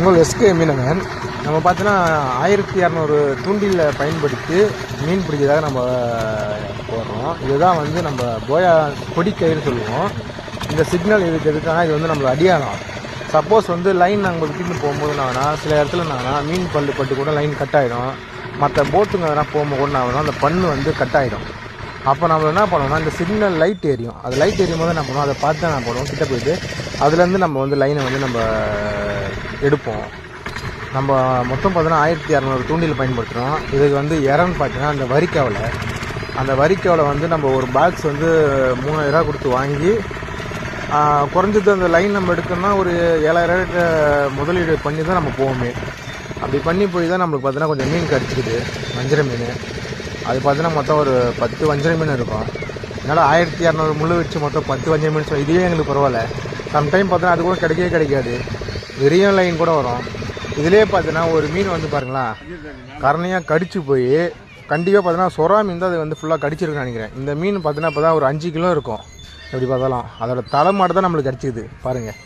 உங்கள் எஸ்கே மீனவன். நம்ம பார்த்தீங்கன்னா 1200 தூண்டில் பயன்படுத்தி மீன் பிடிக்கிறதாக நம்ம போடுறோம். இதுதான் வந்து நம்ம போயா கொடிக்கயிறு சொல்லுவோம். இந்த சிக்னல் இதுக்கு எதுக்காக இது வந்து நம்மளுக்கு அடியாளம். சப்போஸ் வந்து லைன் நாங்கள் விட்டுட்டு போகும்போது நாங்கன்னா சில இடத்துல நாங்கன்னா மீன் பல்லு பட்டு கூட லைன் கட் ஆகிடும். மற்ற போட்டுங்க எதனா போகும்போது கூட நான் அந்த பண்ணு வந்து கட் ஆகிடும். அப்போ நம்ம என்ன பண்ணோம்னா இந்த சிக்னல் லைட் எரியும். அது லைட் எரியும் போது என்ன பண்ணுவோம், அதை பார்த்து தான் நான் போடுவோம். கிட்டே போயிட்டு அதுலேருந்து நம்ம வந்து லைனை வந்து நம்ம எடுப்போம். நம்ம மொத்தம் பார்த்தோன்னா 1200 தூண்டில் பயன்படுத்துகிறோம். இதுக்கு வந்து இறன்னு பார்த்தீங்கன்னா அந்த வரிக்காவில் வந்து நம்ம ஒரு பாக்ஸ் வந்து 3000 ரூபா கொடுத்து வாங்கி குறைஞ்சது அந்த லைன் நம்ம எடுக்கணும்னா ஒரு 7000 முதலீடு பண்ணி தான் நம்ம போவோமே. அப்படி பண்ணி போய் தான் நம்மளுக்கு பார்த்தீங்கன்னா கொஞ்சம் மீன் கிடச்சிக்குது. வஞ்சரை மீன் அது பார்த்தீங்கன்னா மொத்தம் ஒரு 10 வஞ்சரை மீன் இருக்கும். அதனால் 1200 முள் வச்சு மொத்தம் 10 வஞ்சரை மீன் சொல்லி இதுவே எங்களுக்கு பரவாயில்ல. சம்டைம் பார்த்தோன்னா அது கூட கிடைக்காது. விரியம் லைன் கூட வரும். இதிலே பார்த்தீங்கன்னா ஒரு மீன் வந்து பாருங்களா கரணையாக கடிச்சு போய் கண்டிப்பாக பார்த்தீங்கன்னா சொரா மீன் தான் அது வந்து ஃபுல்லாக கடிச்சிருக்குன்னு நினைக்கிறேன். இந்த மீன் பார்த்தீங்கன்னா இப்போ தான் ஒரு 5 கிலோ இருக்கும். எப்படி பார்த்தாலும் அதோட தலை மாட்டு தான் நம்மளுக்கு கிடச்சிது பாருங்கள்.